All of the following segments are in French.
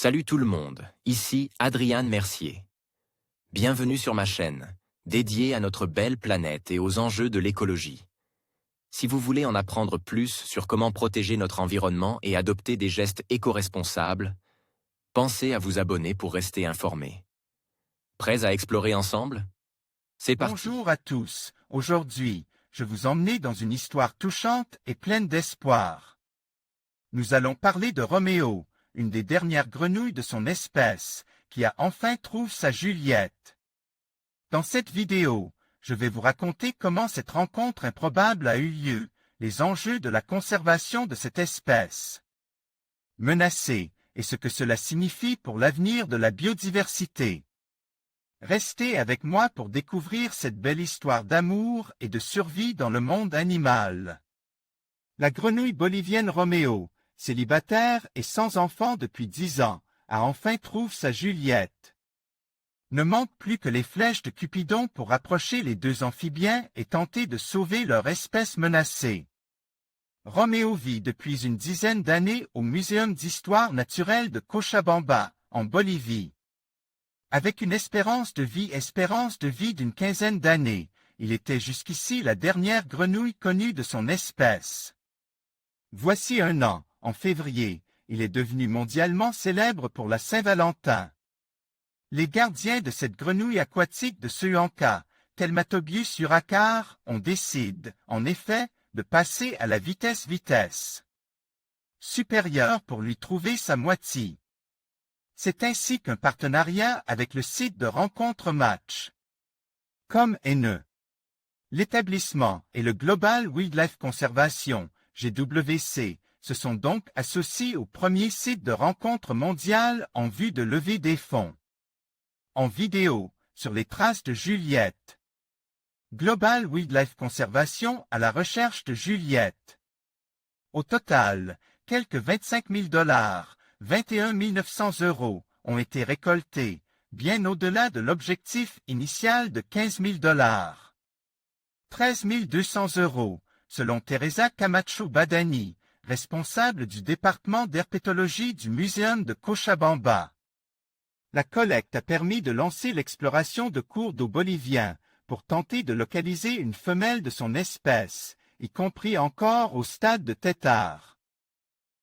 Salut tout le monde, ici Adriane Mercier. Bienvenue sur ma chaîne, dédiée à notre belle planète et aux enjeux de l'écologie. Si vous voulez en apprendre plus sur comment protéger notre environnement et adopter des gestes éco-responsables, pensez à vous abonner pour rester informé. Prêts à explorer ensemble? C'est parti. Bonjour à tous. Aujourd'hui, je vous emmène dans une histoire touchante et pleine d'espoir. Nous allons parler de Roméo, une des dernières grenouilles de son espèce, qui a enfin trouvé sa Juliette. Dans cette vidéo, je vais vous raconter comment cette rencontre improbable a eu lieu, les enjeux de la conservation de cette espèce menacée et ce que cela signifie pour l'avenir de la biodiversité. Restez avec moi pour découvrir cette belle histoire d'amour et de survie dans le monde animal. La grenouille bolivienne Roméo, célibataire et sans enfant depuis 10 ans, a enfin trouvé sa Juliette. Ne manque plus que les flèches de Cupidon pour approcher les deux amphibiens et tenter de sauver leur espèce menacée. Roméo vit depuis une dizaine d'années au Muséum d'histoire naturelle de Cochabamba, en Bolivie. Avec une espérance de vie d'une quinzaine d'années, il était jusqu'ici la dernière grenouille connue de son espèce. Voici un an, en février, il est devenu mondialement célèbre pour la Saint-Valentin. Les gardiens de cette grenouille aquatique de Suanca, Telmatobius uracar, on décide, en effet, de passer à la vitesse supérieure pour lui trouver sa moitié. C'est ainsi qu'un partenariat avec le site de rencontre Match.com, l'établissement et le Global Wildlife Conservation, GWC, se sont donc associés au premier site de rencontre mondial en vue de lever des fonds. En vidéo, sur les traces de Juliette. Global Wildlife Conservation à la recherche de Juliette. Au total, quelques 25 000 $, 21 900 €, ont été récoltés, bien au-delà de l'objectif initial de 15 000 $. 13 200 €, selon Teresa Camacho Badani, responsable du département d'herpétologie du Muséum de Cochabamba. La collecte a permis de lancer l'exploration de cours d'eau boliviens pour tenter de localiser une femelle de son espèce, y compris encore au stade de tétard.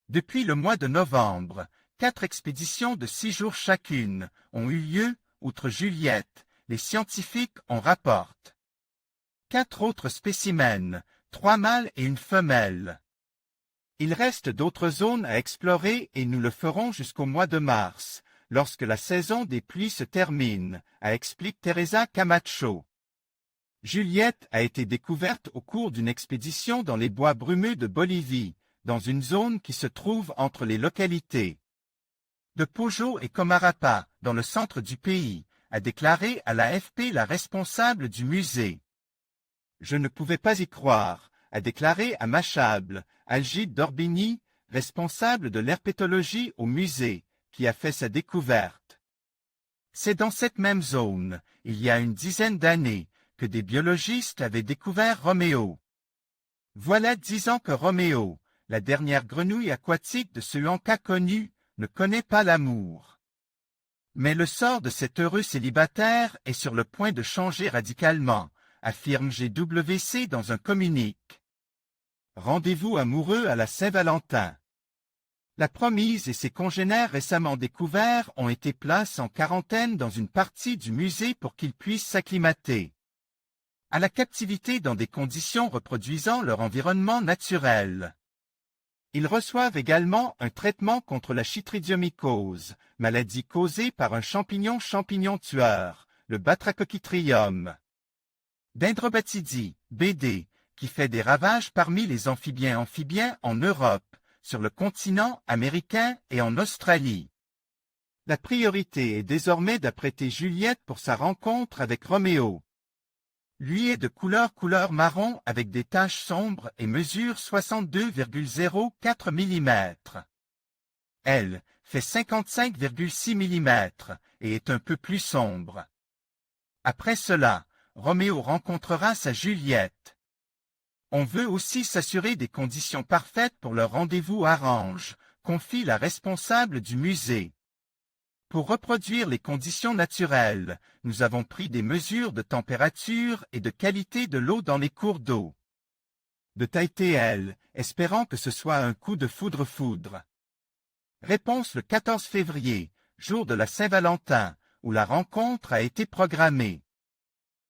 Depuis le mois de novembre, 4 expéditions de 6 jours chacune ont eu lieu, outre Juliette, les scientifiques en rapportent 4 autres spécimens, 3 mâles et une femelle. Il reste d'autres zones à explorer et nous le ferons jusqu'au mois de mars, lorsque la saison des pluies se termine, explique Teresa Camacho. Juliette a été découverte au cours d'une expédition dans les bois brumeux de Bolivie, dans une zone qui se trouve entre les localités de Pojo et Comarapa, dans le centre du pays, a déclaré à l'AFP la responsable du musée. Je ne pouvais pas y croire, a déclaré à Machable, Algide Dorbini, responsable de l'herpétologie au musée, qui a fait sa découverte. C'est dans cette même zone, il y a une dizaine d'années, que des biologistes avaient découvert Roméo. Voilà 10 ans que Roméo, la dernière grenouille aquatique de Suanca connue, ne connaît pas l'amour. Mais le sort de cet heureux célibataire est sur le point de changer radicalement, affirme GWC dans un communiqué. Rendez-vous amoureux à la Saint-Valentin. La promise et ses congénères récemment découverts ont été placés en quarantaine dans une partie du musée pour qu'ils puissent s'acclimater à la captivité dans des conditions reproduisant leur environnement naturel. Ils reçoivent également un traitement contre la chytridiomycose, maladie causée par un champignon tueur, le Batrachochytrium dendrobatidie, BD, qui fait des ravages parmi les amphibiens en Europe, sur le continent américain et en Australie. La priorité est désormais d'apprêter Juliette pour sa rencontre avec Roméo. Lui est de couleur marron avec des taches sombres et mesure 62,04 mm. Elle fait 55,6 mm et est un peu plus sombre. Après cela, Roméo rencontrera sa Juliette. On veut aussi s'assurer des conditions parfaites pour leur rendez-vous arrange, confie la responsable du musée. Pour reproduire les conditions naturelles, nous avons pris des mesures de température et de qualité de l'eau dans les cours d'eau. De TTL, espérant que ce soit un coup de foudre. Réponse le 14 février, jour de la Saint-Valentin, où la rencontre a été programmée.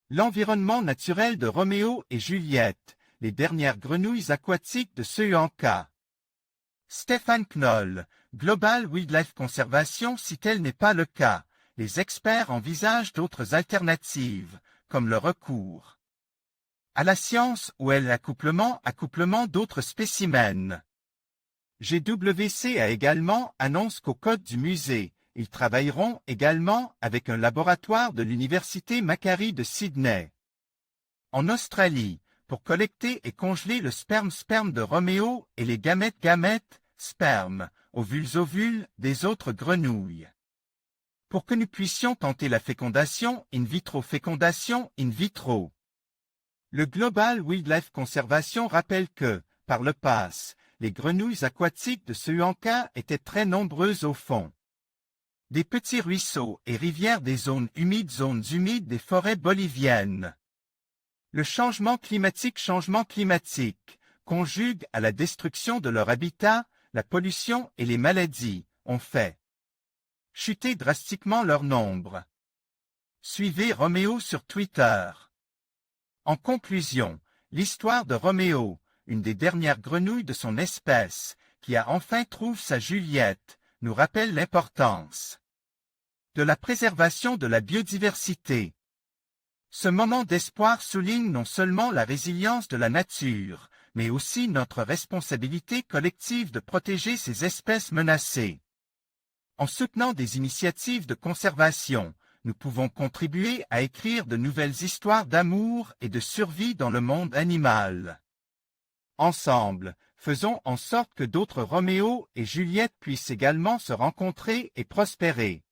L'environnement naturel de Roméo et Juliette, les dernières grenouilles aquatiques de Sri-Lanka. Stéphane Knoll, Global Wildlife Conservation. Si tel n'est pas le cas, les experts envisagent d'autres alternatives, comme le recours à la science ou l'accouplement d'autres spécimens. GWC a également annoncé qu'au code du musée, ils travailleront également avec un laboratoire de l'Université Macquarie de Sydney. En Australie, pour collecter et congeler le sperme de Roméo et les gamètes sperme, ovules des autres grenouilles. Pour que nous puissions tenter la fécondation in vitro. Le Global Wildlife Conservation rappelle que, par le passé, les grenouilles aquatiques de Sri Lanka étaient très nombreuses au fond des petits ruisseaux et rivières des zones humides des forêts boliviennes. Le changement climatique conjugue à la destruction de leur habitat, la pollution et les maladies, ont fait chuter drastiquement leur nombre. Suivez Roméo sur Twitter. En conclusion, l'histoire de Roméo, une des dernières grenouilles de son espèce, qui a enfin trouvé sa Juliette, nous rappelle l'importance de la préservation de la biodiversité. Ce moment d'espoir souligne non seulement la résilience de la nature, mais aussi notre responsabilité collective de protéger ces espèces menacées. En soutenant des initiatives de conservation, nous pouvons contribuer à écrire de nouvelles histoires d'amour et de survie dans le monde animal. Ensemble, faisons en sorte que d'autres Roméo et Juliette puissent également se rencontrer et prospérer.